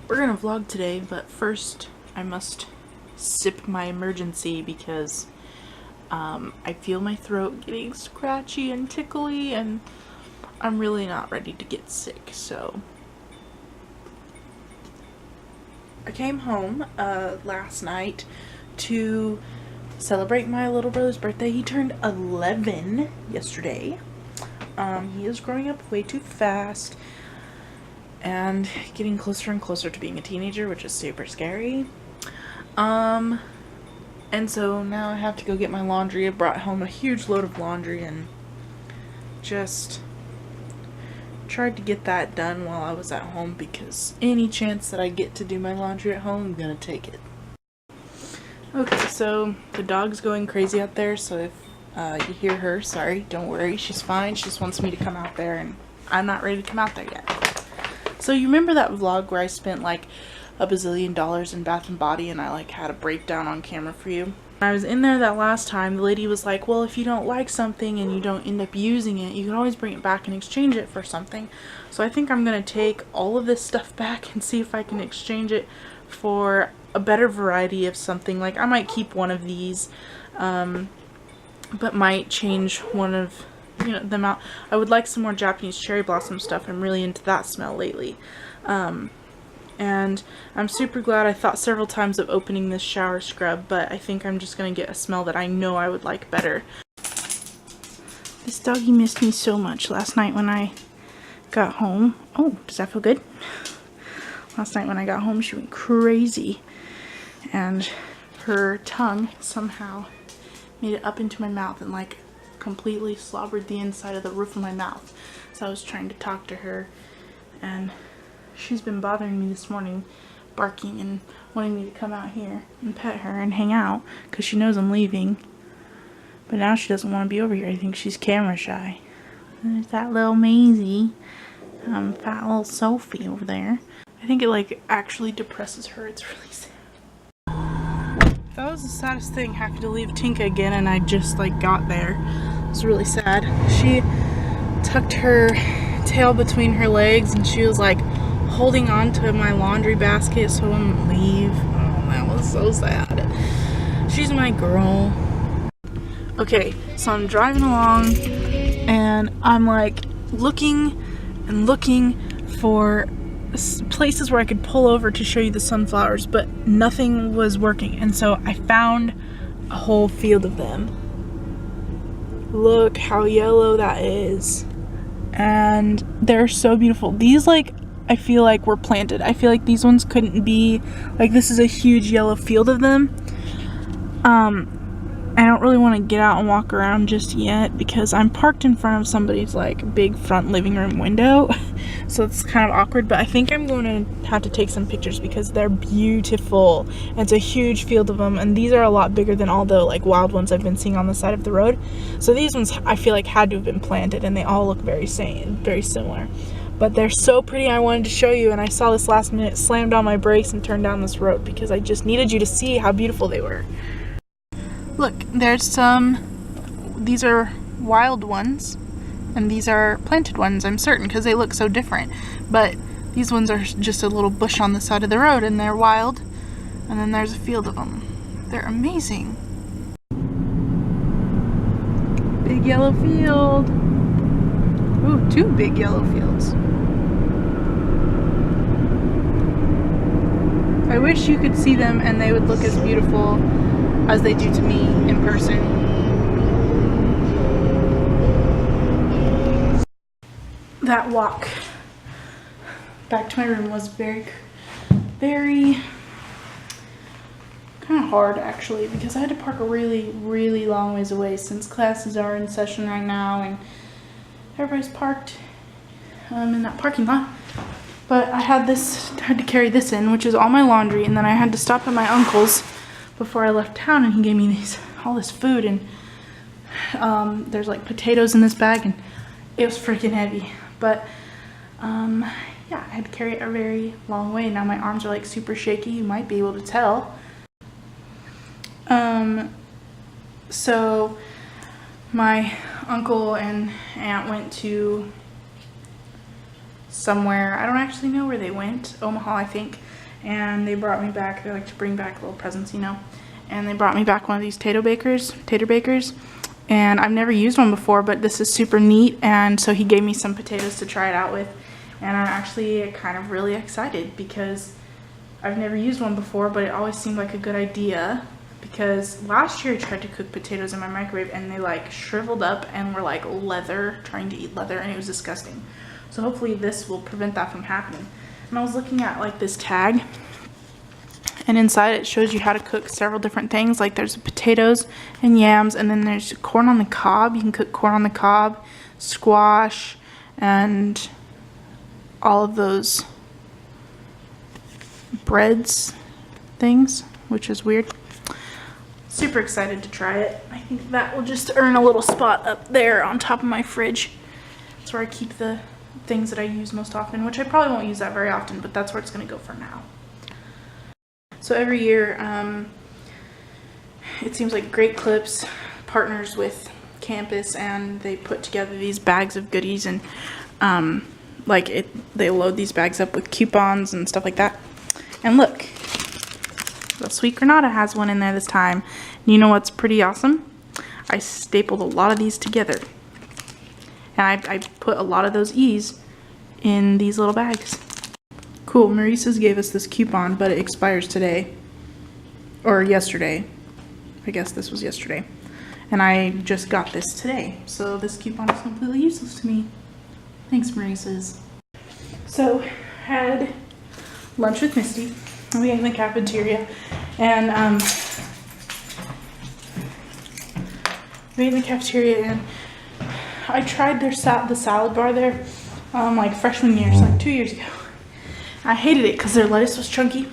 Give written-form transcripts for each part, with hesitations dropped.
We're gonna vlog today, but first I must sip my emergency because I feel my throat getting scratchy and tickly and I'm really not ready to get sick. So I came home last night to celebrate my little brother's birthday. He turned 11 yesterday. He is growing up way too fast and getting closer and closer to being a teenager, which is super scary. And so now I have to go get my laundry. I brought home a huge load of laundry and just tried to get that done while I was at home because any chance that I get to do my laundry at home, I'm gonna take it. Okay, so the dog's going crazy out there, so if you hear her, sorry, don't worry, she's fine. She just wants me to come out there and I'm not ready to come out there yet. So you remember that vlog where I spent like a bazillion dollars in Bath and Body and I like had a breakdown on camera for you? When I was in there that last time, the lady was like, well, if you don't like something and you don't end up using it, you can always bring it back and exchange it for something. So I think I'm going to take all of this stuff back and see if I can exchange it for a better variety of something. Like I might keep one of these, but might change one of them out. I would like some more Japanese cherry blossom stuff. I'm really into that smell lately. And I'm super glad. I thought several times of opening this shower scrub, but I think I'm just going to get a smell that I know I would like better. This doggy missed me so much last night when I got home. Oh, does that feel good? Last night when I got home, she went crazy. And her tongue somehow made it up into my mouth and like completely slobbered the inside of the roof of my mouth. So I was trying to talk to her and she's been bothering me this morning, barking and wanting me to come out here and pet her and hang out because she knows I'm leaving. But now she doesn't want to be over here. I think she's camera shy. There's that little Maisie, fat little Sophie over there. I think it like actually depresses her. It's really sad. That was the saddest thing, having to leave Tinka again, and I just like got there. It's really sad. She tucked her tail between her legs and she was like holding on to my laundry basket so I wouldn't leave. Oh, that was so sad. She's my girl. Okay, so I'm driving along and I'm like looking and looking for places where I could pull over to show you the sunflowers, but nothing was working, and so I found a whole field of them. Look how yellow that is, and they're so beautiful. These like I feel like were planted. I feel like these ones couldn't be like, this is a huge yellow field of them. I don't really want to get out and walk around just yet because I'm parked in front of somebody's like big front living room window. So it's kind of awkward, but I think I'm going to have to take some pictures because they're beautiful. And it's a huge field of them, and these are a lot bigger than all the like wild ones I've been seeing on the side of the road. So these ones I feel like had to have been planted, and they all look very similar. But they're so pretty. I wanted to show you, and I saw this last minute, slammed on my brakes and turned down this road because I just needed you to see how beautiful they were. Look, there's some, these are wild ones, and these are planted ones, I'm certain, because they look so different. But these ones are just a little bush on the side of the road, and they're wild, and then there's a field of them. They're amazing. Big yellow field. Ooh, two big yellow fields. I wish you could see them and they would look as beautiful as they do to me in person. That walk back to my room was very kind of hard actually, because I had to park a really long ways away since classes are in session right now and everybody's parked in that parking lot. But I had to carry this in, which is all my laundry, and then I had to stop at my uncle's before I left town, and he gave me all this food, and there's like potatoes in this bag, and it was freaking heavy. But yeah, I had to carry it a very long way. Now my arms are like super shaky, you might be able to tell. So my uncle and aunt went to somewhere. I don't actually know where they went. Omaha, I think. And they brought me back. They like to bring back little presents, you know. And they brought me back one of these tater bakers. And I've never used one before, but this is super neat. And so he gave me some potatoes to try it out with. And I'm actually kind of really excited because I've never used one before, but it always seemed like a good idea. Because last year I tried to cook potatoes in my microwave and they like shriveled up and were like leather, trying to eat leather, and it was disgusting. So hopefully this will prevent that from happening. And I was looking at like this tag, and inside it shows you how to cook several different things. Like there's potatoes and yams, and then there's corn on the cob. You can cook corn on the cob, squash, and all of those breads things, which is weird. Super excited to try it. I think that will just earn a little spot up there on top of my fridge. That's where I keep the things that I use most often, which I probably won't use that very often, but that's where it's going to go for now. So every year, it seems like Great Clips partners with campus, and they put together these bags of goodies, and they load these bags up with coupons and stuff like that. And look, the Sweet Granada has one in there this time. And you know what's pretty awesome? I stapled a lot of these together. And I put a lot of those E's in these little bags. Cool, Maurice's gave us this coupon, but it expires today. Or yesterday. I guess this was yesterday. And I just got this today. So this coupon is completely useless to me. Thanks, Maurice's. So, had lunch with Misty. We ate in the cafeteria. And, we ate in the cafeteria, and I tried the salad bar there, like freshman year, so like 2 years ago. I hated it because their lettuce was chunky,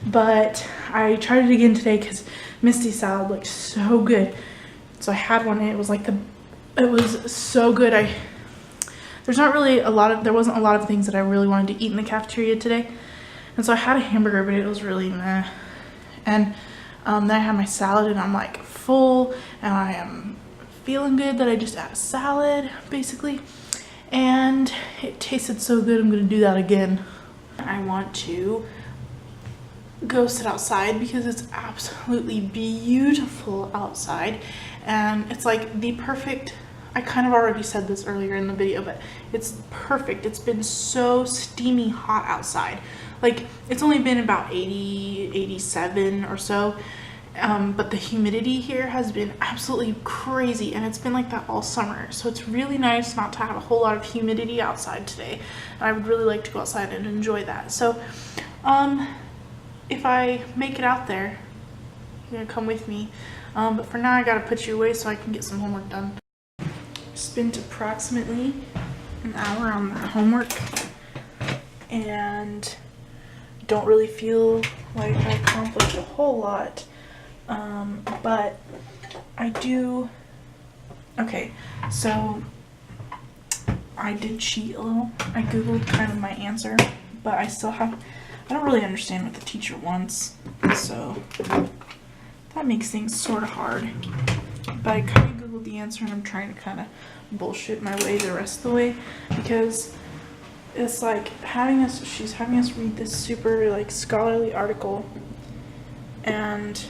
but I tried it again today because Misty's salad looked so good. So I had one, and it was so good. There wasn't a lot of things that I really wanted to eat in the cafeteria today, and so I had a hamburger, but it was really meh. And then I had my salad, and I'm like full, and I am feeling good that I just had a salad, basically. And it tasted so good, I'm gonna do that again. I want to go sit outside because it's absolutely beautiful outside, and it's like the perfect, I kind of already said this earlier in the video, but it's perfect. It's been so steamy hot outside. Like, it's only been about 80, 87 or so, but the humidity here has been absolutely crazy, and it's been like that all summer. So it's really nice not to have a whole lot of humidity outside today. And I would really like to go outside and enjoy that. So, if I make it out there, you're gonna come with me. But for now, I gotta put you away so I can get some homework done. Spent approximately an hour on that homework, and don't really feel like I accomplished a whole lot, but I do. Okay, so I did cheat a little. I googled kind of my answer, but I don't really understand what the teacher wants, so that makes things sort of hard. But I kind of googled the answer, and I'm trying to kind of bullshit my way the rest of the way, because it's like she's having us read this super like scholarly article, and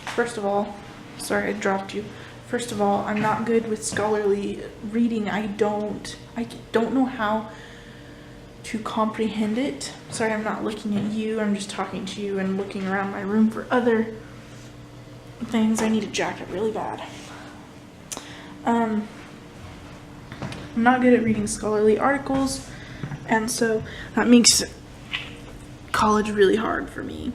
first of all, sorry I dropped you. First of all, I'm not good with scholarly reading. I don't know how to comprehend it. Sorry, I'm not looking at you. I'm just talking to you and looking around my room for other things. I need a jacket really bad. I'm not good at reading scholarly articles, and so that makes college really hard for me.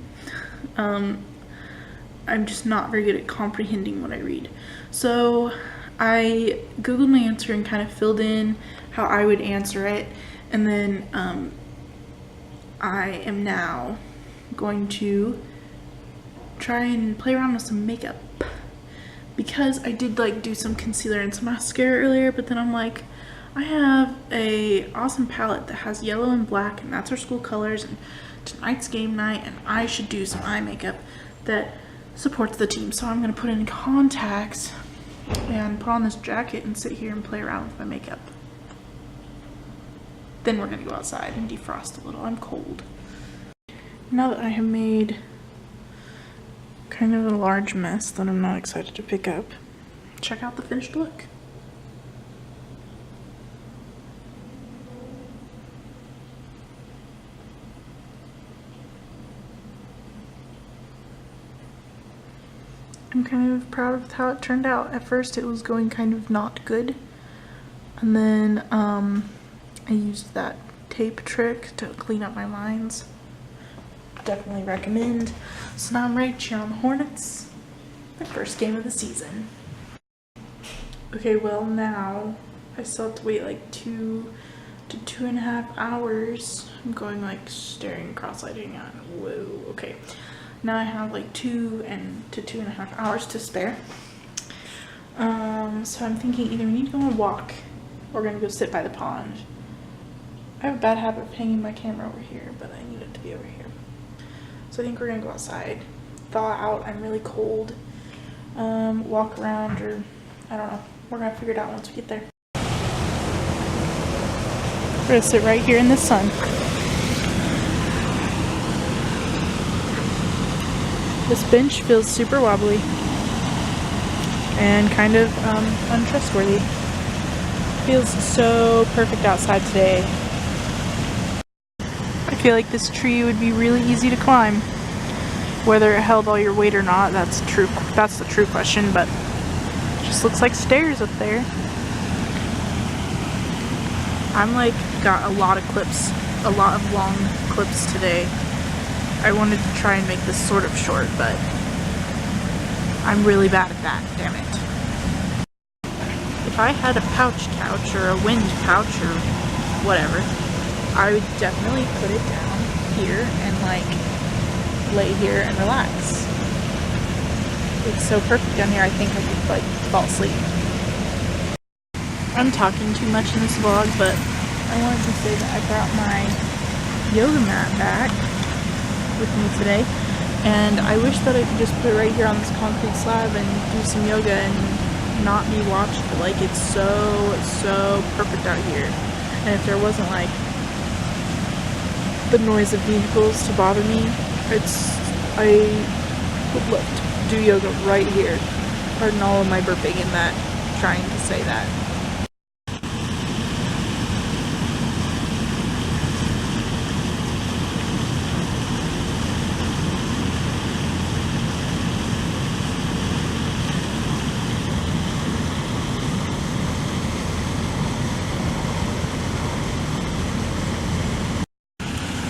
I'm just not very good at comprehending what I read. So I googled my answer and kind of filled in how I would answer it, and then I am now going to try and play around with some makeup, because I did like do some concealer and some mascara earlier, but then I'm like, I have a awesome palette that has yellow and black, and that's our school colors, and tonight's game night, and I should do some eye makeup that supports the team. So I'm gonna put in contacts and put on this jacket and sit here and play around with my makeup. Then we're gonna go outside and defrost a little. I'm cold. Now that I have made kind of a large mess that I'm not excited to pick up, check out the finished look. I'm kind of proud of how it turned out. At first it was going kind of not good, and then I used that tape trick to clean up my lines. Definitely recommend. So now I'm ready to cheer on the Hornets, the first game of the season. Okay, well now I still have to wait like 2 to 2.5 hours. I'm going like staring cross-eyed at, whoa, okay. Now I have like 2 to 2.5 hours to spare. So I'm thinking either we need to go on a walk or we're gonna go sit by the pond. I have a bad habit of hanging my camera over here, but I need it to be over here. So I think we're gonna go outside, thaw out. I'm really cold. Walk around, or I don't know. We're gonna figure it out once we get there. We're gonna sit right here in the sun. This bench feels super wobbly and kind of untrustworthy. Feels so perfect outside today. I feel like this tree would be really easy to climb. Whether it held all your weight or not, that's the true question, but it just looks like stairs up there. I'm like got a lot of long clips today. I wanted to try and make this sort of short, but I'm really bad at that, damn it. If I had a pouch couch or a wind couch or whatever, I would definitely put it down here and like lay here and relax. It's so perfect down here, I think I could like fall asleep. I'm talking too much in this vlog, but I wanted to say that I brought my yoga mat back with me today, and I wish that I could just put it right here on this concrete slab and do some yoga and not be watched, but like it's so perfect out here. And if there wasn't like the noise of vehicles to bother me, I would love to do yoga right here. Pardon all of my burping in that, trying to say that.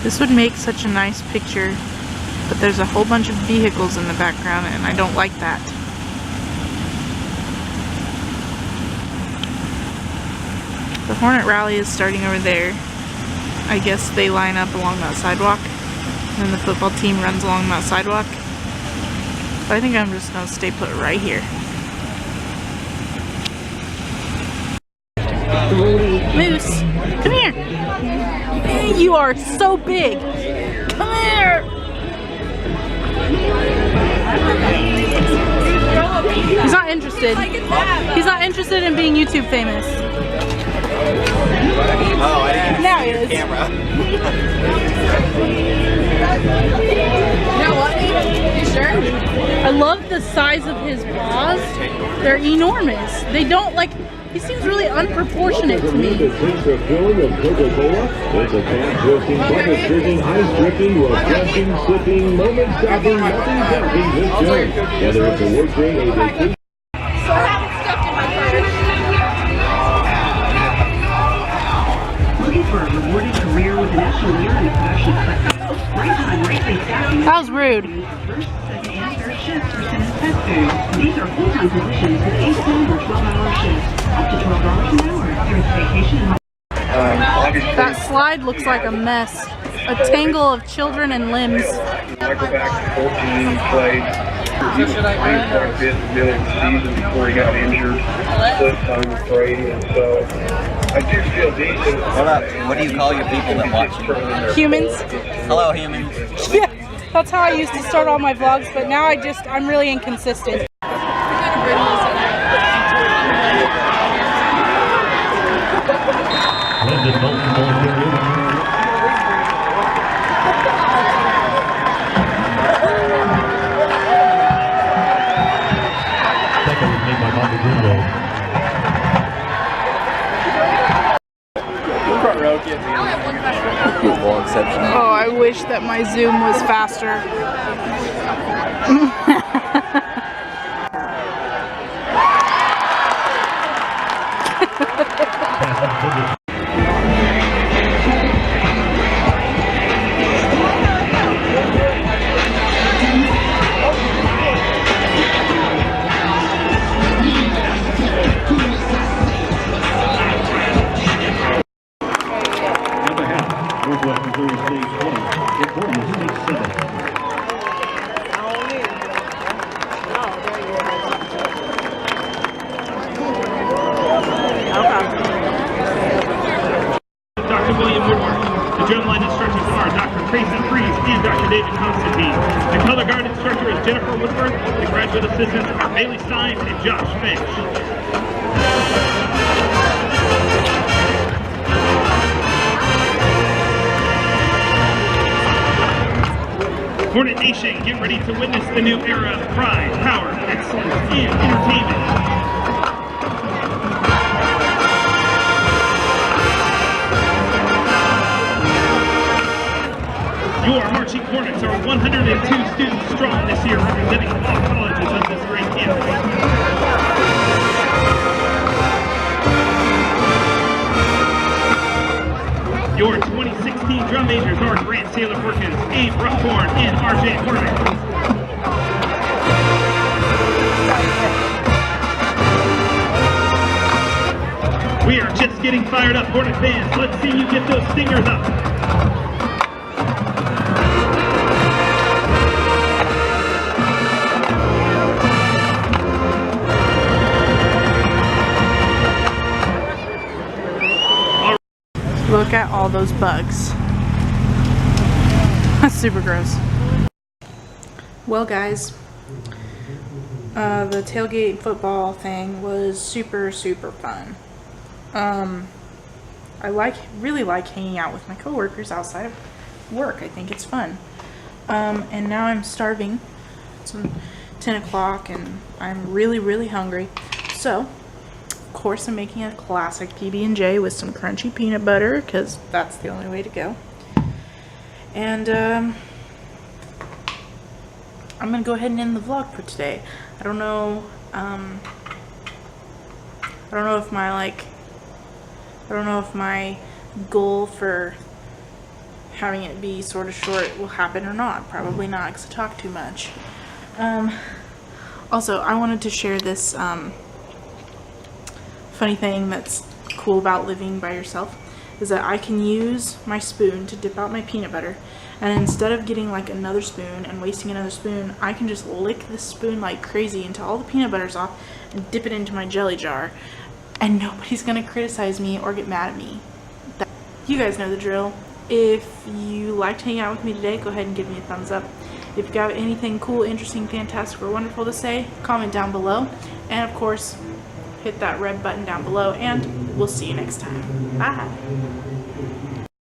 This would make such a nice picture, but there's a whole bunch of vehicles in the background and I don't like that. The Hornet rally is starting over there. I guess they line up along that sidewalk and then the football team runs along that sidewalk. But I think I'm just gonna stay put right here. Moose, come here. You are so big. Come here. He's not interested. He's not interested in being YouTube famous. Oh, I didn't now he is. Camera. You know what? You sure? I love the size of his paws. They're enormous. They don't like. He seems really unproportionate to me. The taste of filling of Coca-Cola. It's a fan twisting, butter drinking, ice drinking, refreshing, sipping, moment stopping, nothing stopping this joint. Whether it's a work day or vacation. So I have it stuffed in my purse. Looking for a rewarding career with an actual year in fashion? Springtime Racing Staffing. That was rude. First, second, and third shifts for Simmons Pet Food. These are full-time positions with 8, 10, or 12-hour shifts. Up to $12 an hour. There's vacation. That slide looks like a mess. A tangle of children and limbs. Michael back to 14, played quite a bit in the middle of the season before he got injured. Split time with Brady, and so I do feel decent. What do you call your people that watch you? Humans. Hello, humans. Yeah, that's how I used to start all my vlogs, but now I'm really inconsistent. London multiple incredible, exceptional. Oh, I wish that my Zoom was faster. Northwest Missouri State 20, Concordia State 7. Dr. William Woodward. The drumline instructors are Dr. Tracy Freeze and Dr. David Constantine. The color guard instructor is Jennifer Woodward. The graduate assistants are Bailey Stein and Josh Finch. Hornet Nation, get ready to witness the new era of pride, power, excellence, and entertainment. Your marching Hornets are 102 students strong this year, representing all colleges of this great campus. Your 2016 drum majors are Grant Sailor Perkins, Abe Ruffhorn, and RJ Hornet. We are just getting fired up, Hornet fans. Let's see you get those stingers up. Look at all those bugs. That's super gross. Well, guys, the tailgate football thing was super fun. I really like hanging out with my coworkers outside of work. I think it's fun. And now I'm starving. It's 10 o'clock and I'm really hungry. So, of course, I'm making a classic PB&J with some crunchy peanut butter because that's the only way to go. And I'm gonna go ahead and end the vlog for today. I don't know if my goal for having it be sort of short will happen or not. Probably not because I talk too much. Also, I wanted to share this funny thing that's cool about living by yourself is that I can use my spoon to dip out my peanut butter, and instead of getting like another spoon and wasting another spoon, I can just lick this spoon like crazy until all the peanut butter's off and dip it into my jelly jar, and nobody's gonna criticize me or get mad at me. You guys know the drill. If you liked hanging out with me today, go ahead and give me a thumbs up. If you got anything cool, interesting, fantastic, or wonderful to say, comment down below. And of course, hit that red button down below, and we'll see you next time. Bye!